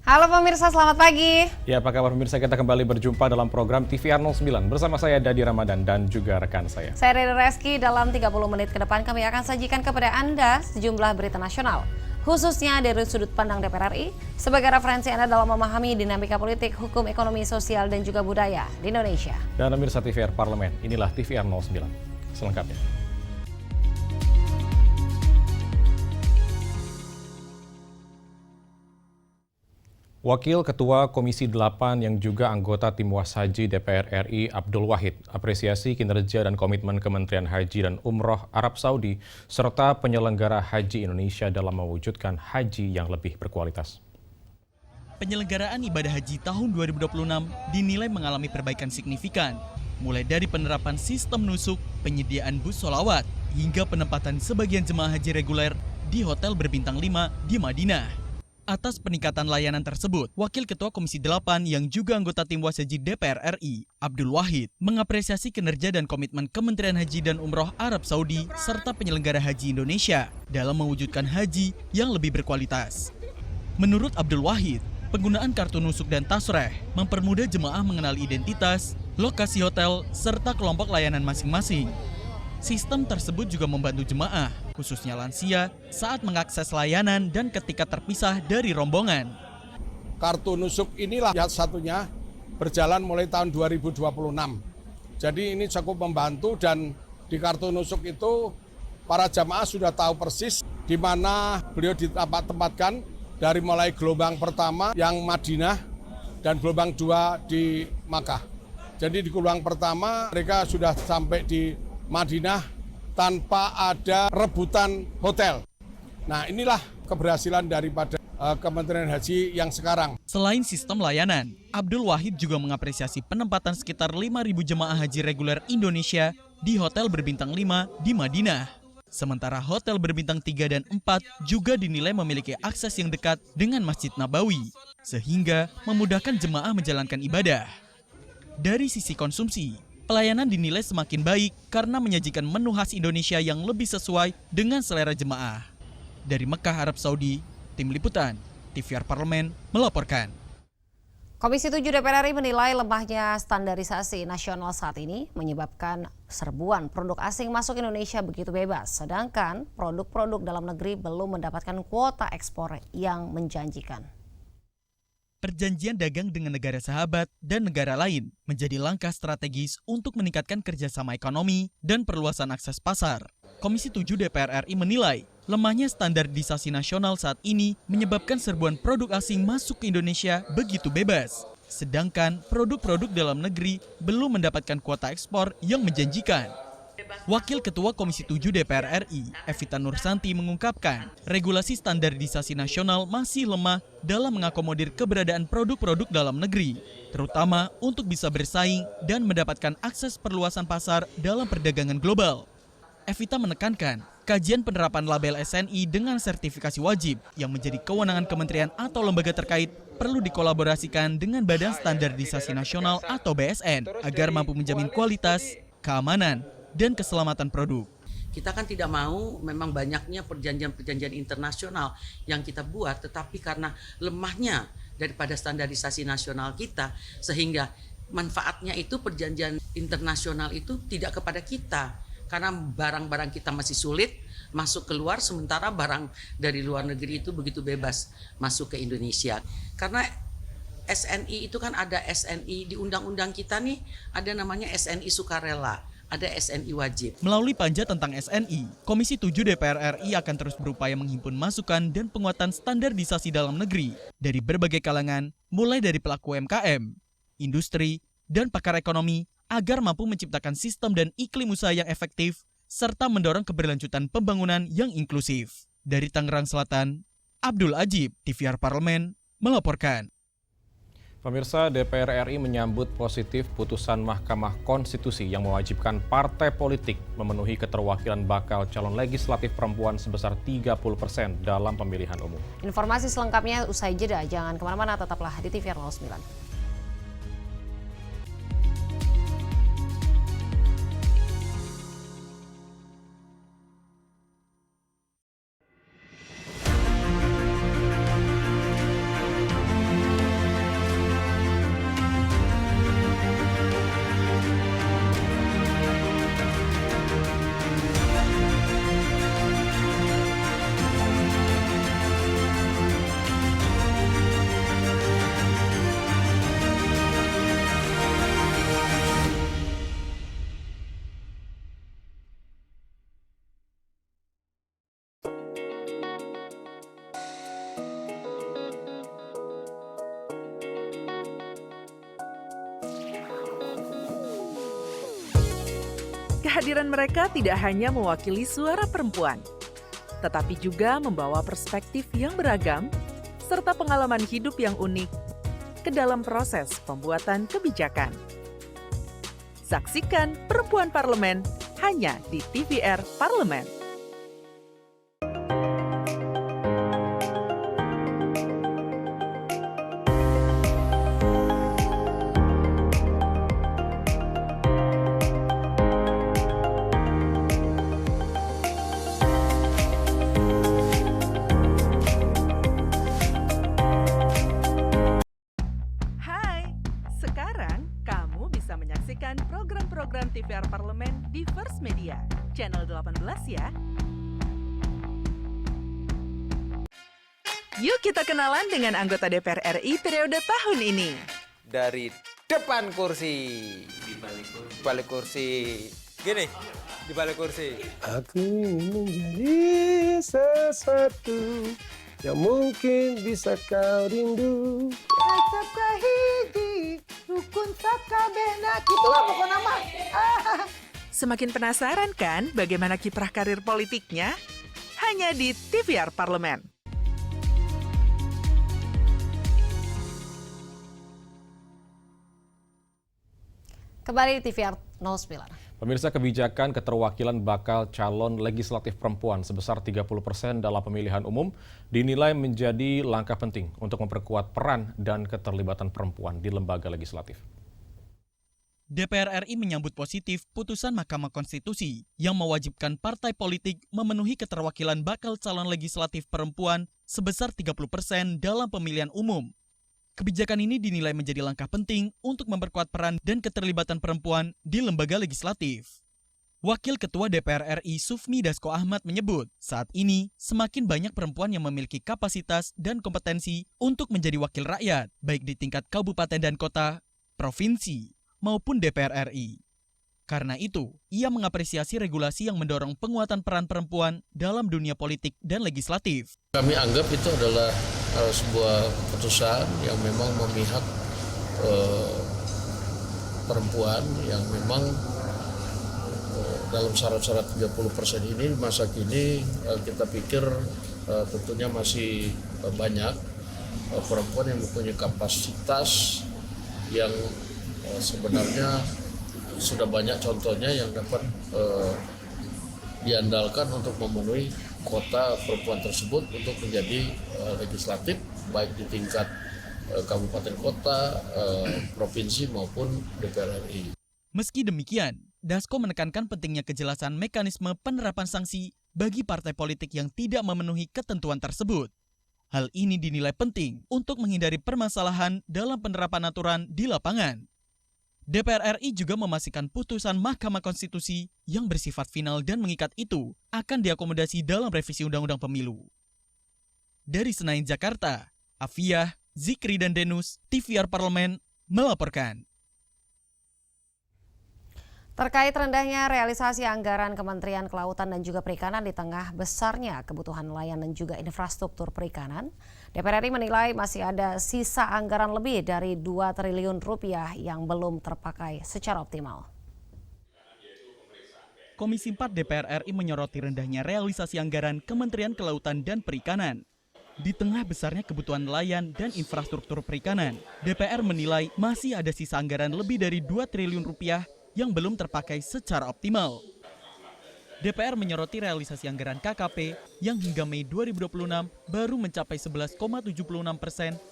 Halo pemirsa, selamat pagi. Ya, apa kabar pemirsa? Kita kembali berjumpa dalam program TVR 09 bersama saya Dadi Ramadan dan juga rekan saya. Saya Riri Reski, dalam 30 menit ke depan kami akan sajikan kepada Anda sejumlah berita nasional, khususnya dari sudut pandang DPR RI, sebagai referensi Anda dalam memahami dinamika politik, hukum, ekonomi, sosial, dan juga budaya di Indonesia. Dan pemirsa TVR Parlemen, inilah TVR 09. Selengkapnya. Wakil Ketua Komisi 8 yang juga anggota Tim Was Haji DPR RI Abdul Wahid apresiasi kinerja dan komitmen Kementerian Haji dan Umroh Arab Saudi serta penyelenggara haji Indonesia dalam mewujudkan haji yang lebih berkualitas. Penyelenggaraan ibadah haji tahun 2026 dinilai mengalami perbaikan signifikan, mulai dari penerapan sistem nusuk, penyediaan bus sholawat, hingga penempatan sebagian jemaah haji reguler di hotel berbintang 5 di Madinah. Atas peningkatan layanan tersebut, Wakil Ketua Komisi 8 yang juga anggota Tim Was Haji DPR RI, Abdul Wahid, mengapresiasi kinerja dan komitmen Kementerian Haji dan Umroh Arab Saudi serta penyelenggara haji Indonesia dalam mewujudkan haji yang lebih berkualitas. Menurut Abdul Wahid, penggunaan kartu nusuk dan tasreh mempermudah jemaah mengenali identitas, lokasi hotel, serta kelompok layanan masing-masing. Sistem tersebut juga membantu jemaah, khususnya lansia, saat mengakses layanan dan ketika terpisah dari rombongan. Kartu nusuk inilah yang satunya berjalan mulai tahun 2026. Jadi ini cukup membantu dan di kartu nusuk itu para jamaah sudah tahu persis di mana beliau ditempatkan dari mulai gelombang pertama yang Madinah dan gelombang 2 di Makkah. Jadi di gelombang pertama mereka sudah sampai di Madinah tanpa ada rebutan hotel. Nah, inilah keberhasilan daripada Kementerian Haji yang sekarang. Selain sistem layanan, Abdul Wahid juga mengapresiasi penempatan sekitar 5.000 jemaah haji reguler Indonesia di hotel berbintang 5 di Madinah. Sementara hotel berbintang 3 dan 4 juga dinilai memiliki akses yang dekat dengan Masjid Nabawi, sehingga memudahkan jemaah menjalankan ibadah. Dari sisi konsumsi, pelayanan dinilai semakin baik karena menyajikan menu khas Indonesia yang lebih sesuai dengan selera jemaah. Dari Mekah, Arab Saudi, Tim Liputan, TVR Parlemen melaporkan. Komisi 7 DPR RI menilai lemahnya standarisasi nasional saat ini menyebabkan serbuan produk asing masuk Indonesia begitu bebas, sedangkan produk-produk dalam negeri belum mendapatkan kuota ekspor yang menjanjikan. Perjanjian dagang dengan negara sahabat dan negara lain menjadi langkah strategis untuk meningkatkan kerjasama ekonomi dan perluasan akses pasar. Komisi 7 DPR RI menilai lemahnya standarisasi nasional saat ini menyebabkan serbuan produk asing masuk ke Indonesia begitu bebas, sedangkan produk-produk dalam negeri belum mendapatkan kuota ekspor yang menjanjikan. Wakil Ketua Komisi 7 DPR RI, Evita Nursanti mengungkapkan, regulasi standarisasi nasional masih lemah dalam mengakomodir keberadaan produk-produk dalam negeri, terutama untuk bisa bersaing dan mendapatkan akses perluasan pasar dalam perdagangan global. Evita menekankan, kajian penerapan label SNI dengan sertifikasi wajib yang menjadi kewenangan kementerian atau lembaga terkait perlu dikolaborasikan dengan Badan Standarisasi Nasional atau BSN agar mampu menjamin kualitas, keamanan, dan keselamatan produk. Kita kan tidak mau memang banyaknya perjanjian-perjanjian internasional yang kita buat, tetapi karena lemahnya daripada standarisasi nasional kita, sehingga manfaatnya itu perjanjian internasional itu tidak kepada kita. Karena barang-barang kita masih sulit masuk keluar, sementara barang dari luar negeri itu begitu bebas masuk ke Indonesia. Karena SNI itu kan ada SNI di undang-undang kita nih, ada namanya SNI sukarela. Ada SNI wajib. Melalui panja tentang SNI, Komisi 7 DPR RI akan terus berupaya menghimpun masukan dan penguatan standarisasi dalam negeri dari berbagai kalangan, mulai dari pelaku UMKM, industri, dan pakar ekonomi agar mampu menciptakan sistem dan iklim usaha yang efektif serta mendorong keberlanjutan pembangunan yang inklusif. Dari Tangerang Selatan, Abdul Ajib, TVR Parlemen, melaporkan. Pemirsa, DPR RI menyambut positif putusan Mahkamah Konstitusi yang mewajibkan partai politik memenuhi keterwakilan bakal calon legislatif perempuan sebesar 30% dalam pemilihan umum. Informasi selengkapnya usai jeda, jangan kemana-mana, tetaplah di TVR 09. Kehadiran mereka tidak hanya mewakili suara perempuan, tetapi juga membawa perspektif yang beragam serta pengalaman hidup yang unik ke dalam proses pembuatan kebijakan. Saksikan Perempuan Parlemen hanya di TVR Parlemen. Sekarang, kamu bisa menyaksikan program-program TVR Parlemen di First Media, channel 18 ya. Yuk kita kenalan dengan anggota DPR RI periode tahun ini. Dari depan kursi. Di balik kursi. Gini, di balik kursi. Aku ingin menjadi sesuatu yang mungkin bisa kau rindu. Acap kahiji, rukun sakabena, gitulah pokok nama. Semakin penasaran kan bagaimana kiprah karir politiknya? Hanya di TVR Parlemen. Kembali di TVR 09. Pemirsa, kebijakan keterwakilan bakal calon legislatif perempuan sebesar 30% dalam pemilihan umum dinilai menjadi langkah penting untuk memperkuat peran dan keterlibatan perempuan di lembaga legislatif. DPR RI menyambut positif putusan Mahkamah Konstitusi yang mewajibkan partai politik memenuhi keterwakilan bakal calon legislatif perempuan sebesar 30% dalam pemilihan umum. Kebijakan ini dinilai menjadi langkah penting untuk memperkuat peran dan keterlibatan perempuan di lembaga legislatif. Wakil Ketua DPR RI Sufmi Dasko Ahmad menyebut, saat ini semakin banyak perempuan yang memiliki kapasitas dan kompetensi untuk menjadi wakil rakyat, baik di tingkat kabupaten dan kota, provinsi, maupun DPR RI. Karena itu, ia mengapresiasi regulasi yang mendorong penguatan peran perempuan dalam dunia politik dan legislatif. Kami anggap itu adalah sebuah keputusan yang memang memihak perempuan yang memang dalam syarat-syarat 30% ini masa kini kita pikir tentunya masih banyak perempuan yang mempunyai kapasitas yang sebenarnya sudah banyak contohnya yang dapat diandalkan untuk memenuhi kota perempuan tersebut untuk menjadi legislatif baik di tingkat kabupaten kota, provinsi maupun DPR RI. Meski demikian, Dasko menekankan pentingnya kejelasan mekanisme penerapan sanksi bagi partai politik yang tidak memenuhi ketentuan tersebut. Hal ini dinilai penting untuk menghindari permasalahan dalam penerapan aturan di lapangan. DPR RI juga memastikan putusan Mahkamah Konstitusi yang bersifat final dan mengikat itu akan diakomodasi dalam revisi Undang-Undang Pemilu. Dari Senayan, Jakarta, Afiah, Zikri dan Denus, TVR Parlemen melaporkan. Terkait rendahnya realisasi anggaran Kementerian Kelautan dan juga Perikanan di tengah besarnya kebutuhan nelayan dan juga infrastruktur perikanan, DPR RI menilai masih ada sisa anggaran lebih dari 2 triliun rupiah yang belum terpakai secara optimal. Komisi 4 DPR RI menyoroti rendahnya realisasi anggaran Kementerian Kelautan dan Perikanan. Di tengah besarnya kebutuhan nelayan dan infrastruktur perikanan, DPR menilai masih ada sisa anggaran lebih dari 2 triliun rupiah yang belum terpakai secara optimal. DPR menyoroti realisasi anggaran KKP yang hingga Mei 2026 baru mencapai 11,76%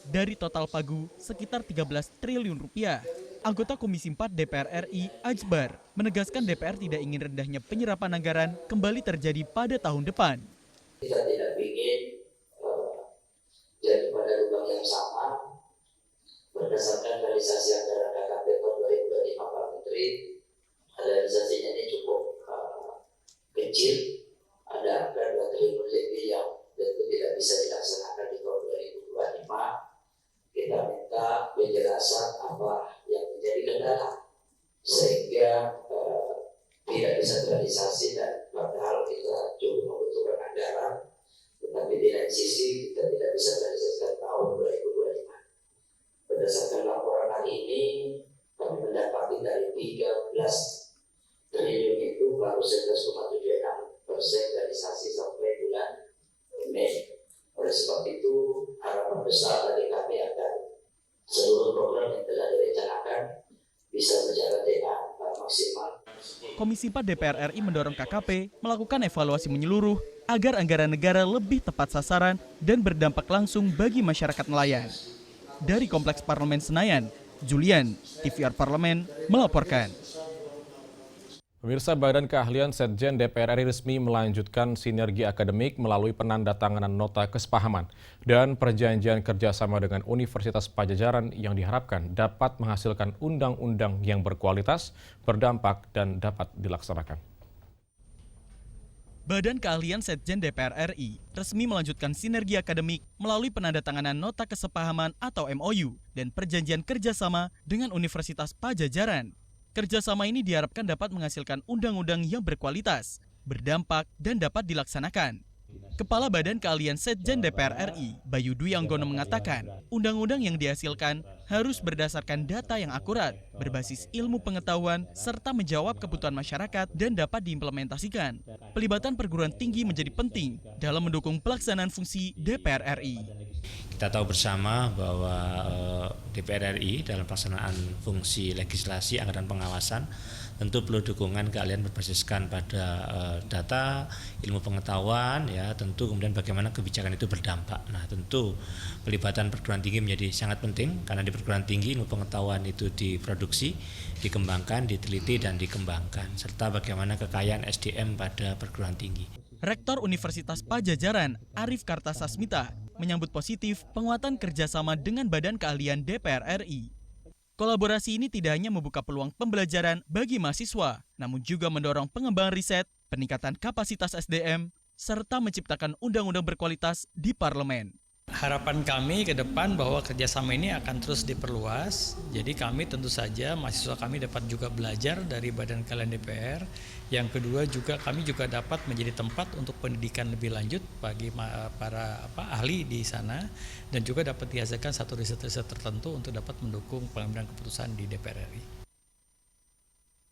dari total pagu sekitar 13 triliun rupiah. Anggota Komisi 4 DPR RI, Ajbar, menegaskan DPR tidak ingin rendahnya penyerapan anggaran kembali terjadi pada tahun depan. Kita tidak ingin jadi pada lubang yang sama berdasarkan realisasi anggaran KKP tahun 2025 Pak Menteri. Realisasinya ini cukup kecil, ada angka 2 triliun lebih yang tentu tidak bisa dilaksanakan di tahun 2025. Kita minta penjelasan apa yang menjadi kendala sehingga tidak bisa terrealisasi, dan padahal kita cukup membutuhkan anggaran, tetapi di lain sisi kita tidak bisa terrealisasikan tahun 2025. Berdasarkan laporan hari ini kami mendapati dari 13 triliun itu Komisi 4 DPR RI mendorong KKP melakukan evaluasi menyeluruh agar anggaran negara lebih tepat sasaran dan berdampak langsung bagi masyarakat nelayan. Dari Kompleks Parlemen Senayan, Julian, TVR Parlemen, melaporkan. Pemirsa, Badan Keahlian Setjen DPR RI resmi melanjutkan sinergi akademik melalui penandatanganan nota kesepahaman dan perjanjian kerjasama dengan Universitas Padjadjaran yang diharapkan dapat menghasilkan undang-undang yang berkualitas, berdampak, dan dapat dilaksanakan. Badan Keahlian Setjen DPR RI resmi melanjutkan sinergi akademik melalui penandatanganan nota kesepahaman atau MOU dan perjanjian kerjasama dengan Universitas Padjadjaran. Kerjasama ini diharapkan dapat menghasilkan undang-undang yang berkualitas, berdampak, dan dapat dilaksanakan. Kepala Badan Keahlian Setjen DPR RI, Bayu Dwi Anggono mengatakan, undang-undang yang dihasilkan harus berdasarkan data yang akurat, berbasis ilmu pengetahuan, serta menjawab kebutuhan masyarakat dan dapat diimplementasikan. Pelibatan perguruan tinggi menjadi penting dalam mendukung pelaksanaan fungsi DPR RI. Kita tahu bersama bahwa DPR RI dalam pelaksanaan fungsi legislasi, anggaran pengawasan tentu perlu dukungan keahlian berbasiskan pada data, ilmu pengetahuan, ya tentu kemudian bagaimana kebijakan itu berdampak. Nah tentu pelibatan perguruan tinggi menjadi sangat penting karena di perguruan tinggi ilmu pengetahuan itu diproduksi, dikembangkan, diteliti dan dikembangkan serta bagaimana kekayaan SDM pada perguruan tinggi. Rektor Universitas Padjadjaran, Arif Kartasasmita, menyambut positif penguatan kerjasama dengan Badan Keahlian DPR RI. Kolaborasi ini tidak hanya membuka peluang pembelajaran bagi mahasiswa, namun juga mendorong pengembangan riset, peningkatan kapasitas SDM, serta menciptakan undang-undang berkualitas di parlemen. Harapan kami ke depan bahwa kerjasama ini akan terus diperluas. Jadi kami tentu saja mahasiswa kami dapat juga belajar dari Badan Keahlian DPR. Yang kedua juga kami juga dapat menjadi tempat untuk pendidikan lebih lanjut bagi para ahli di sana dan juga dapat dihasilkan satu riset-riset tertentu untuk dapat mendukung pengambilan keputusan di DPR RI.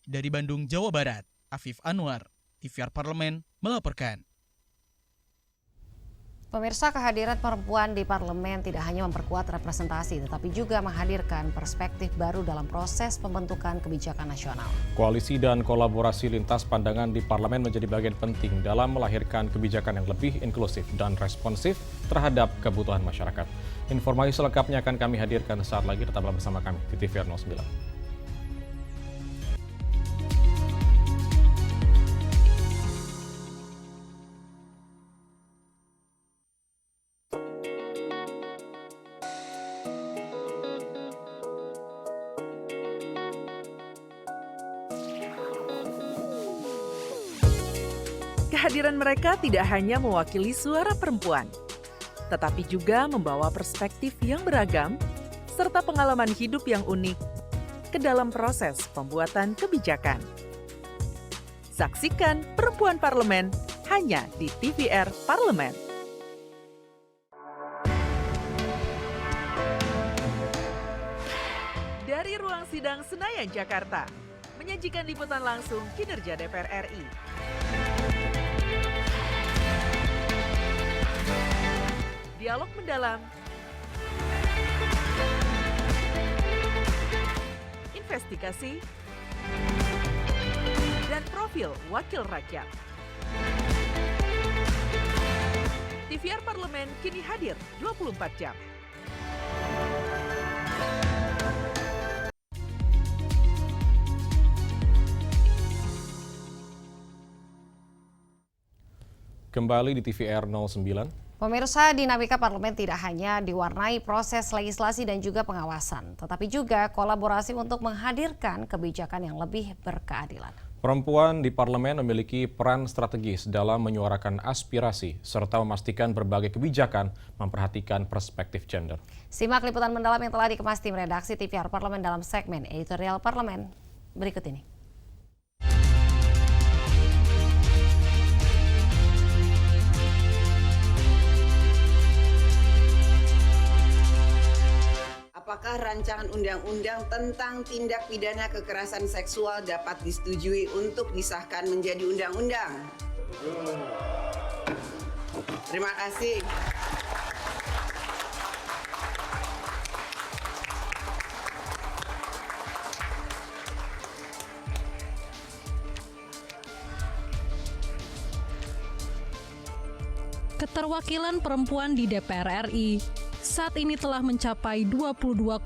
Dari Bandung, Jawa Barat, Afif Anwar, TVR Parlemen melaporkan. Pemirsa, kehadiran perempuan di parlemen tidak hanya memperkuat representasi, tetapi juga menghadirkan perspektif baru dalam proses pembentukan kebijakan nasional. Koalisi dan kolaborasi lintas pandangan di parlemen menjadi bagian penting dalam melahirkan kebijakan yang lebih inklusif dan responsif terhadap kebutuhan masyarakat. Informasi selengkapnya akan kami hadirkan saat lagi, tetaplah bersama kami di TVR 09. Kehadiran mereka tidak hanya mewakili suara perempuan, tetapi juga membawa perspektif yang beragam serta pengalaman hidup yang unik ke dalam proses pembuatan kebijakan. Saksikan Perempuan Parlemen hanya di TVR Parlemen. Dari ruang sidang Senayan, Jakarta, menyajikan liputan langsung kinerja DPR RI. Dialog mendalam, investigasi, dan profil wakil rakyat. TVR Parlemen kini hadir 24 jam. Kembali di TVR 09. Pemirsa, dinamika parlemen tidak hanya diwarnai proses legislasi dan juga pengawasan, tetapi juga kolaborasi untuk menghadirkan kebijakan yang lebih berkeadilan. Perempuan di parlemen memiliki peran strategis dalam menyuarakan aspirasi serta memastikan berbagai kebijakan memperhatikan perspektif gender. Simak liputan mendalam yang telah dikemas tim redaksi TVR Parlemen dalam segmen editorial Parlemen berikut ini. Apakah rancangan undang-undang tentang tindak pidana kekerasan seksual dapat disetujui untuk disahkan menjadi undang-undang? Terima kasih. keterwakilan perempuan di DPR RI saat ini telah mencapai 22,4%.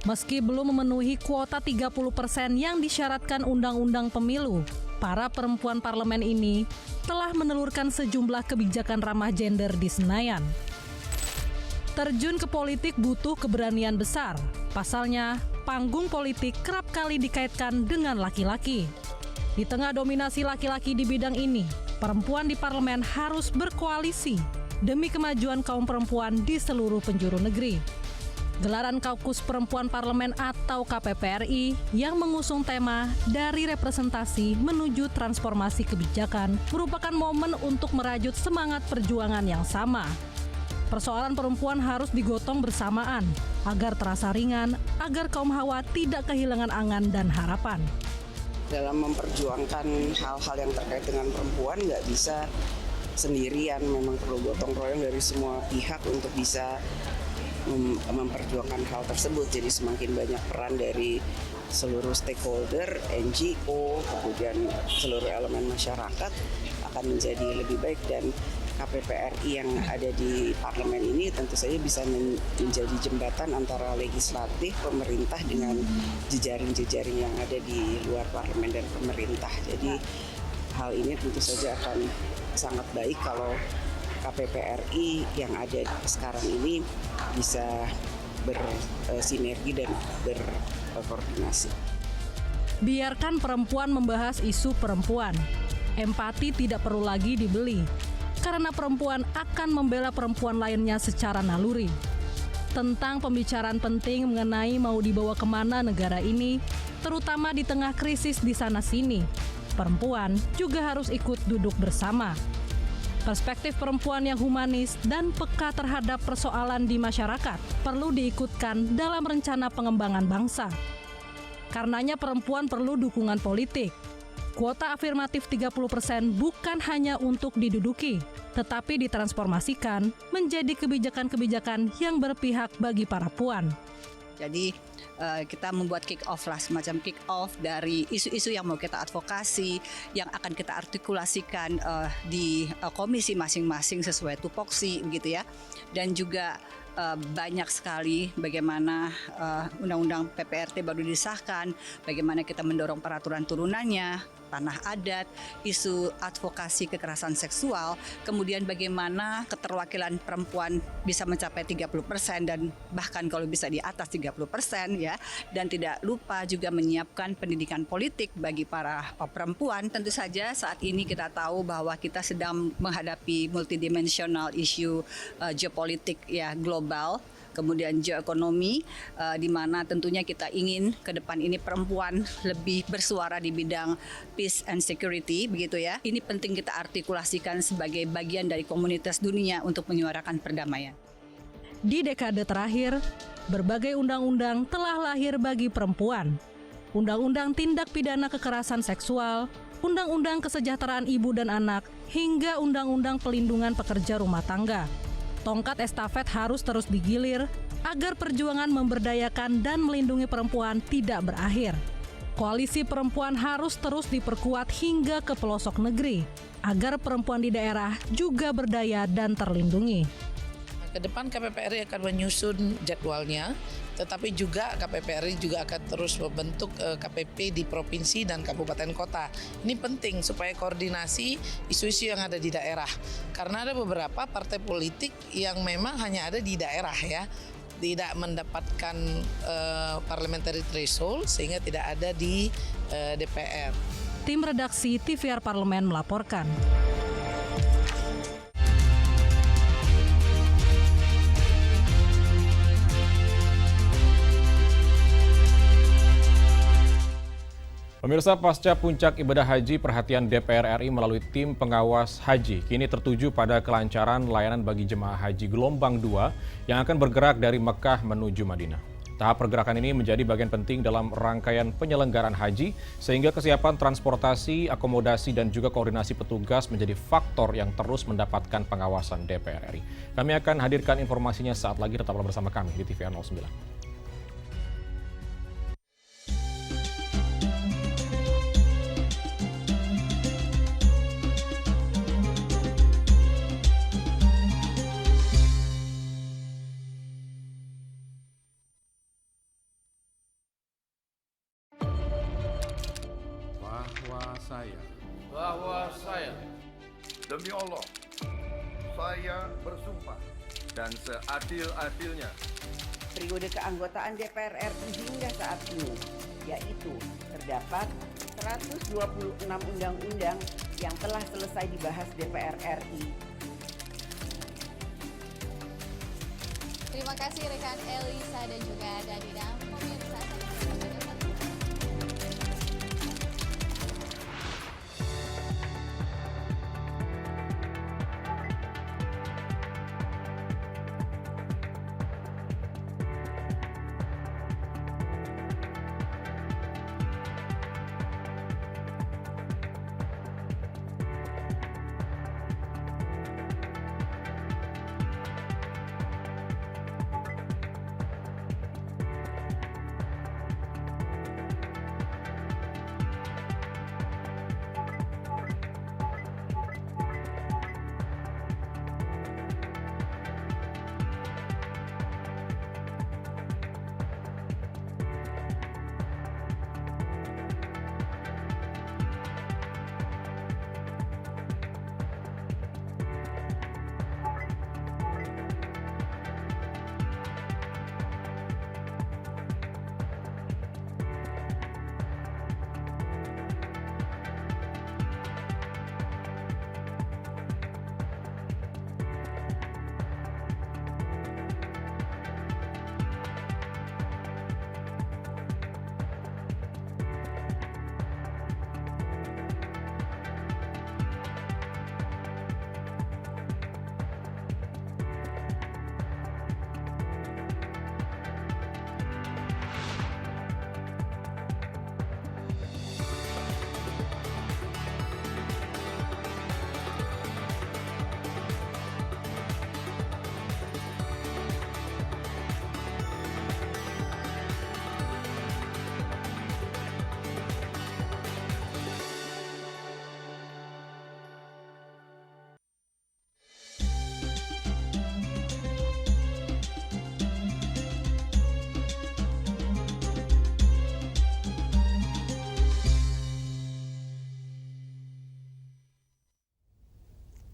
Meski belum memenuhi kuota 30% yang disyaratkan Undang-Undang Pemilu, para perempuan parlemen ini telah menelurkan sejumlah kebijakan ramah gender di Senayan. Terjun ke politik butuh keberanian besar. Pasalnya, panggung politik kerap kali dikaitkan dengan laki-laki. Di tengah dominasi laki-laki di bidang ini, perempuan di parlemen harus berkoalisi demi kemajuan kaum perempuan di seluruh penjuru negeri. Gelaran Kaukus Perempuan Parlemen atau KPPRI yang mengusung tema dari representasi menuju transformasi kebijakan merupakan momen untuk merajut semangat perjuangan yang sama. Persoalan perempuan harus digotong bersamaan agar terasa ringan, agar kaum Hawa tidak kehilangan angan dan harapan. Dalam memperjuangkan hal-hal yang terkait dengan perempuan nggak bisa sendirian, memang perlu gotong royong dari semua pihak untuk bisa memperjuangkan hal tersebut. Jadi semakin banyak peran dari seluruh stakeholder, NGO, kemudian seluruh elemen masyarakat akan menjadi lebih baik, dan KPPRI yang ada di parlemen ini tentu saja bisa menjadi jembatan antara legislatif, pemerintah dengan jejaring-jejaring yang ada di luar parlemen dan pemerintah. Jadi hal ini tentu saja akan sangat baik kalau KPPRI yang ada sekarang ini bisa bersinergi dan berkoordinasi. Biarkan perempuan membahas isu perempuan. Empati tidak perlu lagi dibeli, karena perempuan akan membela perempuan lainnya secara naluri. Tentang pembicaraan penting mengenai mau dibawa kemana negara ini, terutama di tengah krisis di sana-sini, perempuan juga harus ikut duduk bersama. Perspektif perempuan yang humanis dan peka terhadap persoalan di masyarakat perlu diikutkan dalam rencana pengembangan bangsa. Karenanya perempuan perlu dukungan politik. Kuota afirmatif 30% bukan hanya untuk diduduki, tetapi ditransformasikan menjadi kebijakan-kebijakan yang berpihak bagi para puan. Jadi kita membuat kick-off lah, semacam kick-off dari isu-isu yang mau kita advokasi, yang akan kita artikulasikan di komisi masing-masing sesuai tupoksi begitu ya. Dan juga banyak sekali bagaimana undang-undang PPRT baru disahkan, bagaimana kita mendorong peraturan turunannya, tanah adat, isu advokasi kekerasan seksual, kemudian bagaimana keterwakilan perempuan bisa mencapai 30% dan bahkan kalau bisa di atas 30% ya, dan tidak lupa juga menyiapkan pendidikan politik bagi para perempuan. Tentu saja saat ini kita tahu bahwa kita sedang menghadapi multidimensional isu geopolitik ya global, kemudian geoekonomi, di mana tentunya kita ingin ke depan ini perempuan lebih bersuara di bidang peace and security, begitu ya. Ini penting kita artikulasikan sebagai bagian dari komunitas dunia untuk menyuarakan perdamaian. Di dekade terakhir, berbagai undang-undang telah lahir bagi perempuan. Undang-undang tindak pidana kekerasan seksual, Undang-undang Kesejahteraan Ibu dan Anak, hingga Undang-Undang Pelindungan Pekerja Rumah Tangga. Tongkat estafet harus terus digilir agar perjuangan memberdayakan dan melindungi perempuan tidak berakhir. Koalisi perempuan harus terus diperkuat hingga ke pelosok negeri, agar perempuan di daerah juga berdaya dan terlindungi. Ke depan KPPRI akan menyusun jadwalnya, tetapi juga KPPRI juga akan terus membentuk KPP di provinsi dan kabupaten kota. Ini penting supaya koordinasi isu-isu yang ada di daerah. Karena ada beberapa partai politik yang memang hanya ada di daerah ya, tidak mendapatkan parliamentary threshold sehingga tidak ada di DPR. Tim redaksi TVR Parlemen melaporkan. Pemirsa, pasca puncak ibadah haji, perhatian DPR RI melalui tim pengawas haji kini tertuju pada kelancaran layanan bagi jemaah haji gelombang 2 yang akan bergerak dari Mekah menuju Madinah. Tahap pergerakan ini menjadi bagian penting dalam rangkaian penyelenggaraan haji, sehingga kesiapan transportasi, akomodasi, dan juga koordinasi petugas menjadi faktor yang terus mendapatkan pengawasan DPR RI. Kami akan hadirkan informasinya saat lagi, tetaplah bersama kami di TVR 09. Demi Allah, saya bersumpah dan seadil-adilnya periode keanggotaan DPR RI hingga saat ini, yaitu terdapat 126 undang-undang yang telah selesai dibahas DPR RI. Terima kasih rekan Elisa dan juga Danina. Pemirsa,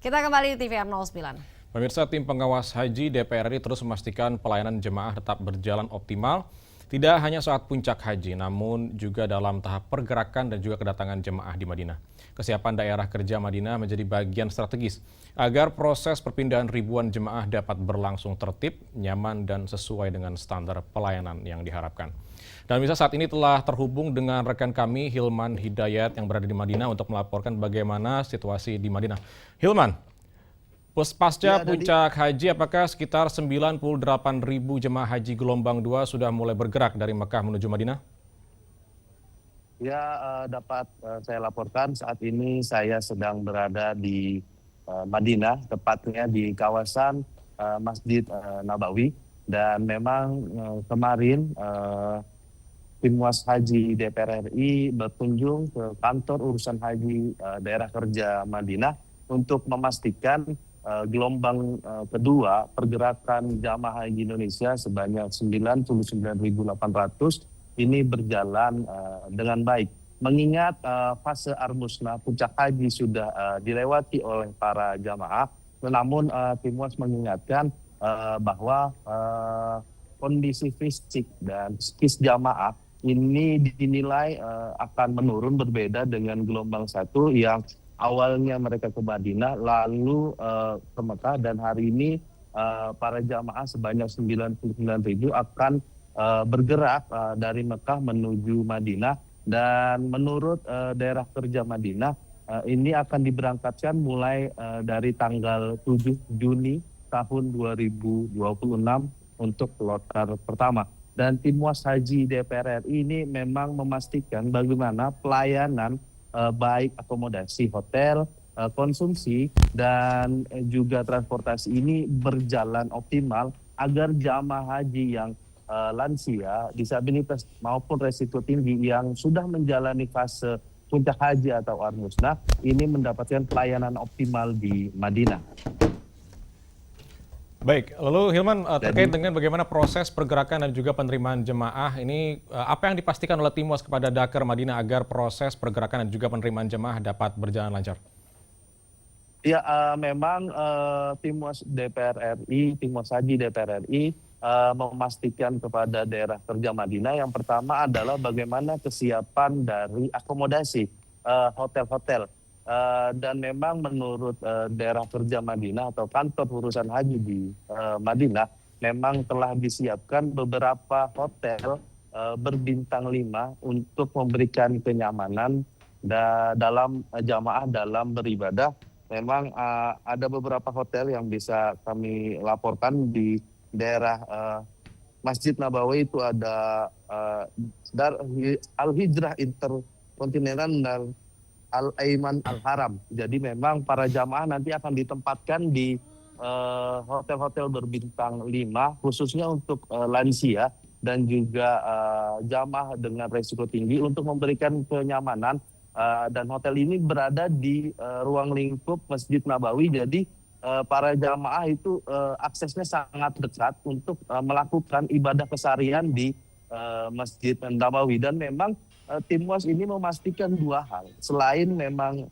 kita kembali di TVR 09. Pemirsa, tim pengawas haji DPR RI terus memastikan pelayanan jemaah tetap berjalan optimal, tidak hanya saat puncak haji, namun juga dalam tahap pergerakan dan juga kedatangan jemaah di Madinah. Kesiapan daerah kerja Madinah menjadi bagian strategis agar proses perpindahan ribuan jemaah dapat berlangsung tertib, nyaman, dan sesuai dengan standar pelayanan yang diharapkan. Dan bisa saat ini telah terhubung dengan rekan kami Hilman Hidayat yang berada di Madinah untuk melaporkan bagaimana situasi di Madinah. Hilman, pasca puncak haji, apakah sekitar 98.000 jemaah haji gelombang 2 sudah mulai bergerak dari Mekah menuju Madinah? Ya, dapat saya laporkan saat ini saya sedang berada di Madinah, tepatnya di kawasan Masjid Nabawi. Dan memang kemarin tim Was Haji DPR RI berkunjung ke kantor urusan haji daerah kerja Madinah untuk memastikan gelombang kedua pergerakan jamaah haji Indonesia sebanyak 99.800 ini berjalan dengan baik. Mengingat fase Armusna puncak haji sudah dilewati oleh para jamaah, namun tim Was mengingatkan bahwa kondisi fisik dan psikis jamaah ini dinilai akan menurun, berbeda dengan gelombang 1 yang awalnya mereka ke Madinah lalu ke Mekah, dan hari ini para jamaah sebanyak 99.000 akan bergerak dari Mekah menuju Madinah, dan menurut daerah kerja Madinah ini akan diberangkatkan mulai dari tanggal 7 Juni tahun 2026 untuk kloter pertama. Dan tim Was Haji DPR RI ini memang memastikan bagaimana pelayanan baik akomodasi hotel, konsumsi, dan juga transportasi ini berjalan optimal agar jamaah haji yang lansia, disabilitas maupun risiko tinggi yang sudah menjalani fase puncak haji atau Armusna ini mendapatkan pelayanan optimal di Madinah. Baik, lalu Hilman, terkait dengan bagaimana proses pergerakan dan juga penerimaan jemaah ini, apa yang dipastikan oleh tim Was kepada Daker Madinah agar proses pergerakan dan juga penerimaan jemaah dapat berjalan lancar? Ya, memang Timwas DPR RI, Timwas Haji DPR RI memastikan kepada daerah kerja Madinah yang pertama adalah bagaimana kesiapan dari akomodasi hotel-hotel. Dan memang menurut daerah kerja Madinah atau kantor urusan haji di Madinah, memang telah disiapkan beberapa hotel berbintang 5 untuk memberikan kenyamanan dalam jamaah dalam beribadah. Memang ada beberapa hotel yang bisa kami laporkan di daerah Masjid Nabawi. Itu ada Al-Hijrah Interkontinental dan Al-Aiman Al-Haram. Jadi memang para jamaah nanti akan ditempatkan di hotel-hotel berbintang 5 khususnya untuk lansia dan juga jamaah dengan risiko tinggi untuk memberikan kenyamanan. Dan hotel ini berada di ruang lingkup Masjid Nabawi, jadi para jamaah itu aksesnya sangat dekat untuk melakukan ibadah keseharian di Masjid Nabawi. Dan memang Timwas ini memastikan 2 hal, selain memang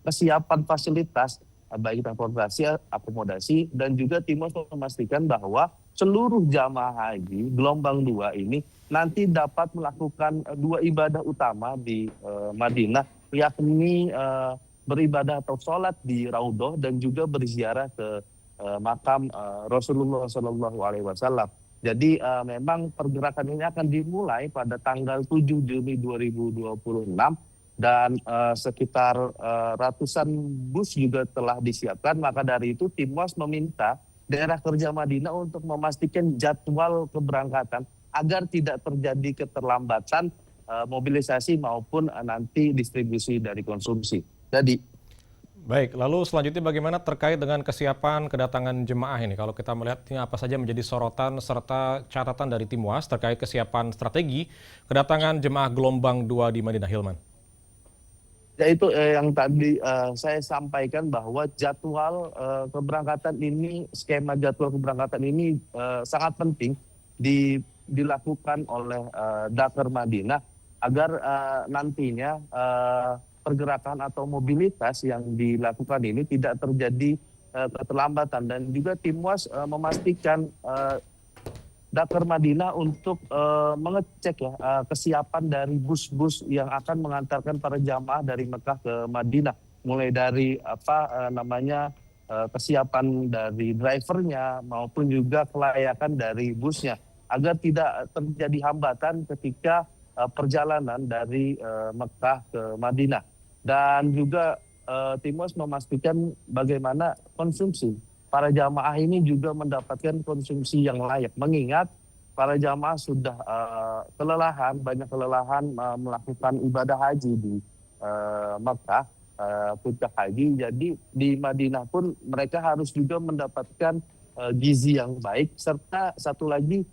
kesiapan fasilitas baik transportasi, akomodasi, dan juga Timwas memastikan bahwa seluruh jamaah haji gelombang 2 ini nanti dapat melakukan 2 ibadah utama di Madinah, yakni beribadah atau sholat di Raudhah dan juga berziarah ke makam Rasulullah SAW. Jadi memang pergerakan ini akan dimulai pada tanggal 7 Juni 2026 dan sekitar ratusan bus juga telah disiapkan. Maka dari itu Timwas meminta daerah kerja Madinah untuk memastikan jadwal keberangkatan agar tidak terjadi keterlambatan mobilisasi maupun nanti distribusi dari konsumsi. Jadi Baik, lalu selanjutnya bagaimana terkait dengan kesiapan kedatangan jemaah ini? Kalau kita melihat ini apa saja menjadi sorotan serta catatan dari Timwas terkait kesiapan strategi kedatangan jemaah gelombang 2 di Madinah, Hilman? Ya, itu yang tadi saya sampaikan bahwa jadwal keberangkatan ini, skema jadwal keberangkatan ini sangat penting dilakukan oleh Dakar Madinah agar nantinya pergerakan atau mobilitas yang dilakukan ini tidak terjadi keterlambatan. Dan juga Timwas memastikan Dakar Madinah untuk mengecek kesiapan dari bus-bus yang akan mengantarkan para jamaah dari Mekah ke Madinah, mulai dari kesiapan dari drivernya maupun juga kelayakan dari busnya agar tidak terjadi hambatan ketika perjalanan dari Mekah ke Madinah. Dan juga Timwas memastikan bagaimana konsumsi para jamaah ini juga mendapatkan konsumsi yang layak, mengingat para jamaah sudah banyak kelelahan melakukan ibadah haji di Mekah, puncak haji. Jadi di Madinah pun mereka harus juga mendapatkan gizi yang baik, serta satu lagi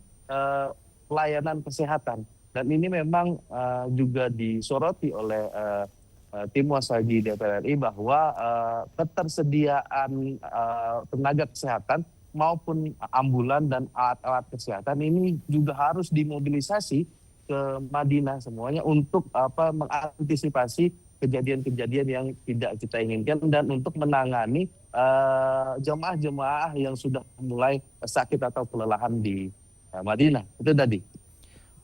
pelayanan kesehatan. Dan ini memang juga disoroti oleh Timwas Haji DPR RI bahwa ketersediaan tenaga kesehatan maupun ambulan dan alat-alat kesehatan ini juga harus dimobilisasi ke Madinah semuanya untuk mengantisipasi kejadian-kejadian yang tidak kita inginkan dan untuk menangani jemaah-jemaah yang sudah mulai sakit atau kelelahan di Madinah. Itu tadi.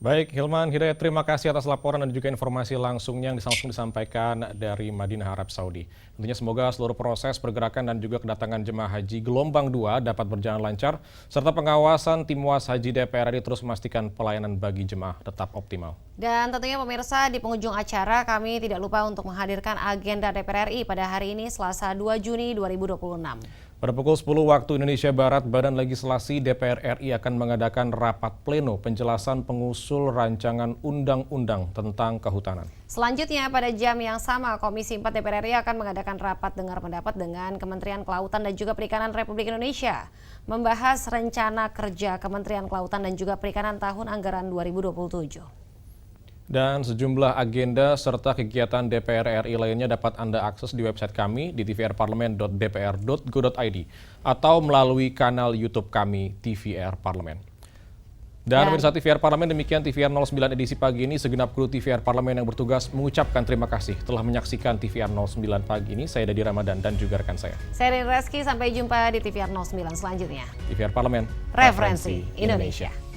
Baik, Hilman Hidayat, terima kasih atas laporan dan juga informasi langsungnya yang langsung disampaikan dari Madinah, Arab Saudi. Tentunya semoga seluruh proses pergerakan dan juga kedatangan jemaah haji gelombang 2 dapat berjalan lancar, serta pengawasan Timwas Haji DPR RI terus memastikan pelayanan bagi jemaah tetap optimal. Dan tentunya pemirsa, di penghujung acara kami tidak lupa untuk menghadirkan agenda DPR RI pada hari ini Selasa 2 Juni 2026. Pada pukul 10 waktu Indonesia Barat, Badan Legislasi DPR RI akan mengadakan rapat pleno penjelasan pengusul rancangan undang-undang tentang kehutanan. Selanjutnya pada jam yang sama, Komisi 4 DPR RI akan mengadakan rapat dengar pendapat dengan Kementerian Kelautan dan juga Perikanan Republik Indonesia, membahas rencana kerja Kementerian Kelautan dan juga Perikanan tahun anggaran 2027. Dan sejumlah agenda serta kegiatan DPR RI lainnya dapat Anda akses di website kami di tvrparlemen.dpr.go.id atau melalui kanal YouTube kami TVR Parlemen. Dan pemirsa TVR Parlemen, demikian TVR 09 edisi pagi ini. Segenap kru TVR Parlemen yang bertugas mengucapkan terima kasih telah menyaksikan TVR 09 pagi ini. Saya Dadi Ramadan dan juga rekan saya. Saya Rin Reski, sampai jumpa di TVR 09 selanjutnya. TVR Parlemen, Referensi Indonesia.